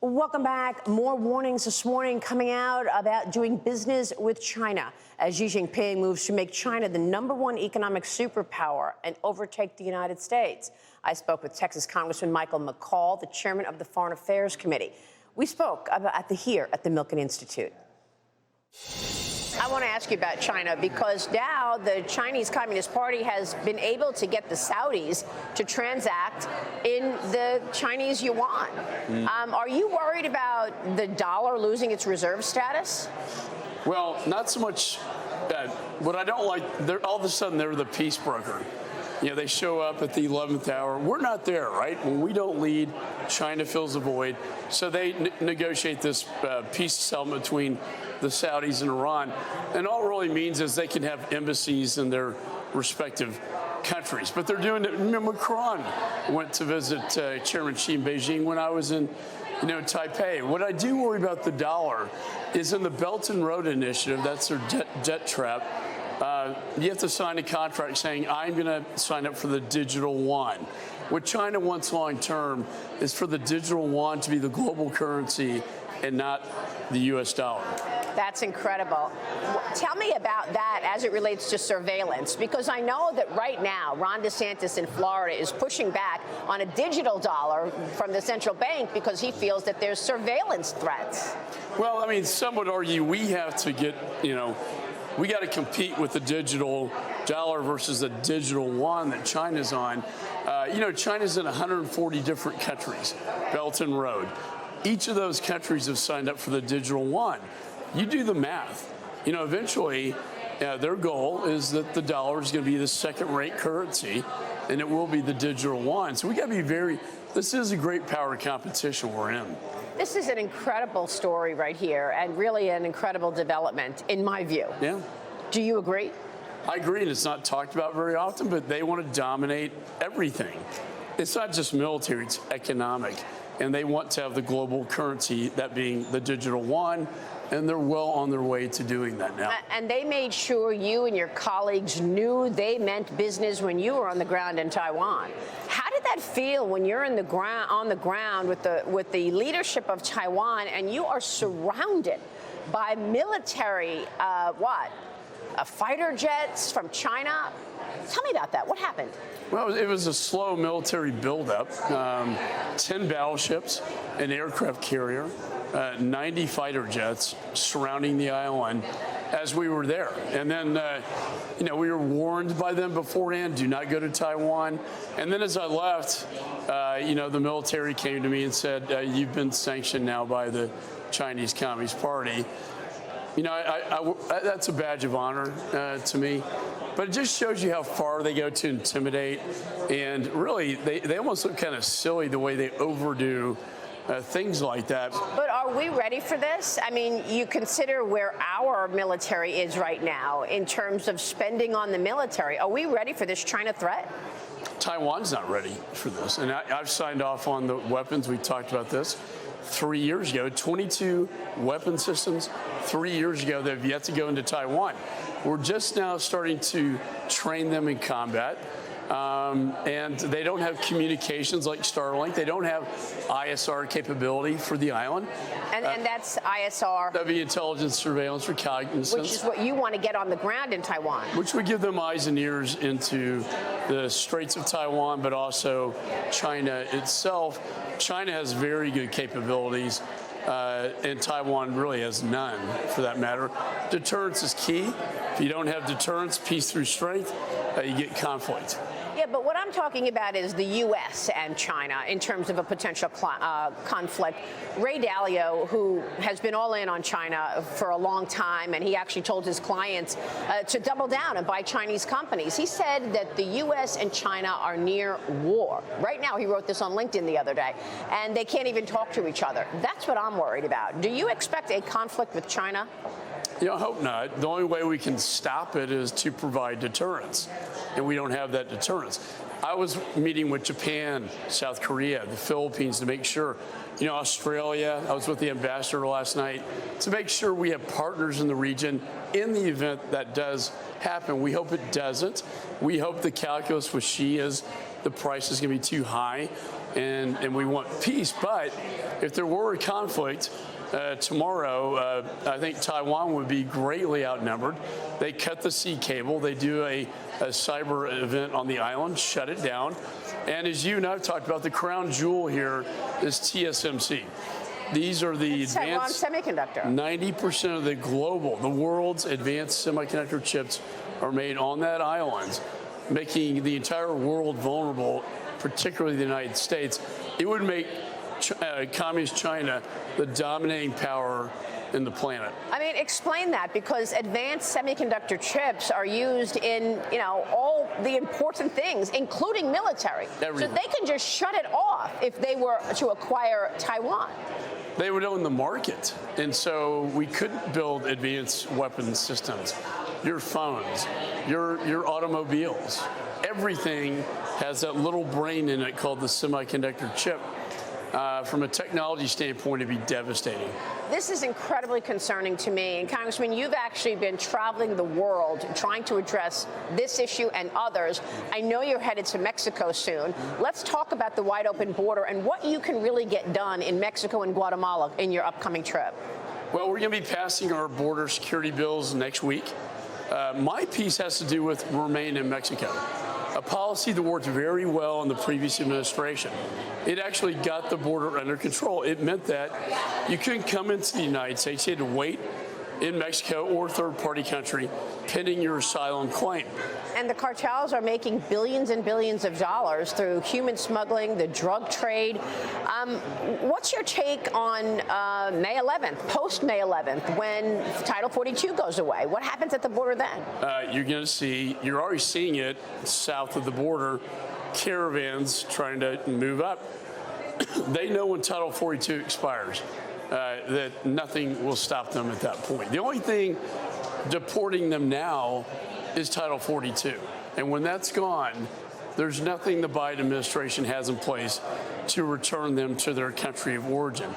Welcome back. More warnings this morning coming out about doing business with China as Xi Jinping moves to make China the #1 economic superpower and overtake the United States. I spoke with Texas Congressman Michael McCaul, the chairman of the Foreign Affairs Committee. We spoke here at the Milken Institute. I want to ask you about China because now the Chinese Communist Party has been able to get the Saudis to transact in the Chinese yuan. Are you worried about the dollar losing its reserve status? Well, not so much. What I don't like, all of a sudden they're the peace broker. You know, they show up at the 11th hour. We're not there, right? When we don't lead, China fills a void. So they negotiate this peace settlement between the Saudis and Iran. And all it really means is they can have embassies in their respective countries. But they're doing it. Remember, Macron went to visit Chairman Xi in Beijing when I was in Taipei. What I do worry about the dollar is in the Belt and Road Initiative, that's their debt trap. You have to sign a contract saying, I'm going to sign up for the digital yuan. What China wants long term is for the digital yuan to be the global currency and not the U.S. dollar. That's incredible. Tell me about that as it relates to surveillance, because I know that right now Ron DeSantis in Florida is pushing back on a digital dollar from the central bank because he feels that there's surveillance threats. Well, I mean, some would argue we have to get, we got to compete with the digital dollar versus the digital yuan that China's on. China's in 140 different countries, Belt and Road. Each of those countries have signed up for the digital yuan. You do the math. Eventually, their goal is that the dollar is going to be the second-rate currency, and it will be the digital yuan. So we got to be this is a great power competition we're in. This is an incredible story right here, and really an incredible development, in my view. Yeah. Do you agree? I agree, and it's not talked about very often, but they want to dominate everything. It's not just military, it's economic. And they want to have the global currency, that being the digital yuan, and they're well on their way to doing that now. And they made sure you and your colleagues knew they meant business when you were on the ground in Taiwan. How did that feel when you're on the ground with the leadership of Taiwan and you are surrounded by military, fighter jets from China? Tell me about that. What happened? Well, it was a slow military buildup. 10 battleships, an aircraft carrier, 90 fighter jets surrounding the island as we were there. And then, we were warned by them beforehand, do not go to Taiwan. And then as I left, the military came to me and said, you've been sanctioned now by the Chinese Communist Party. That's a badge of honor to me. But it just shows you how far they go to intimidate. And really, they almost look kind of silly the way they overdo things like that. But are we ready for this? I mean, you consider where our military is right now in terms of spending on the military. Are we ready for this China threat? Taiwan's not ready for this. And I've signed off on the weapons. We talked about this 3 years ago. 22 weapon systems 3 years ago that have yet to go into Taiwan. We're just now starting to train them in combat. And they don't have communications like Starlink. They don't have ISR capability for the island. And that's ISR? That'd be intelligence, surveillance, reconnaissance. Which is what you want to get on the ground in Taiwan. Which would give them eyes and ears into the Straits of Taiwan, but also China itself. China has very good capabilities. And Taiwan really has none, for that matter. Deterrence is key. If you don't have deterrence, peace through strength, you get conflict. Yeah, but what I'm talking about is the U.S. and China in terms of a potential conflict. Ray Dalio, who has been all in on China for a long time, and he actually told his clients to double down and buy Chinese companies. He said that the U.S. and China are near war. Right now, he wrote this on LinkedIn the other day, and they can't even talk to each other. That's what I'm worried about. Do you expect a conflict with China? I hope not. The only way we can stop it is to provide deterrence, and we don't have that deterrence. I was meeting with Japan, South Korea, the Philippines to make sure, Australia. I was with the ambassador last night to make sure we have partners in the region in the event that does happen. We hope it doesn't. We hope the calculus with Xi is the price is going to be too high. and we want peace. But if there were a conflict tomorrow, I think Taiwan would be greatly outnumbered. They cut the sea cable. They do a cyber event on the island, shut it down. And as you and I have talked about, the crown jewel here is TSMC. These are the advanced semiconductor. 90% of the world's advanced semiconductor chips are made on that island, making the entire world vulnerable, particularly the United States. It would make communist China the dominating power in the planet. I mean, explain that, because advanced semiconductor chips are used in, all the important things, including military. Everything. So they can just shut it off if they were to acquire Taiwan. They would own the market, and so we couldn't build advanced weapons systems. Your phones, your automobiles, everything has that little brain in it called the semiconductor chip. From a technology standpoint, it'd be devastating. This is incredibly concerning to me. And Congressman, you've actually been traveling the world trying to address this issue and others. I know you're headed to Mexico soon. Let's talk about the wide open border and what you can really get done in Mexico and Guatemala in your upcoming trip. Well, we're going to be passing our border security bills next week. My piece has to do with remain in Mexico, a policy that worked very well in the previous administration. It actually got the border under control. It meant that you couldn't come into the United States. You had to wait in Mexico or third-party country pending your asylum claim. And the cartels are making billions and billions of dollars through human smuggling, the drug trade. What's your take on May 11th, post-May 11th, when Title 42 goes away? What happens at the border then? You're already seeing it south of the border, caravans trying to move up. They know when Title 42 expires, that nothing will stop them at that point. The only thing deporting them now is Title 42. And when that's gone, there's nothing the Biden administration has in place to return them to their country of origin.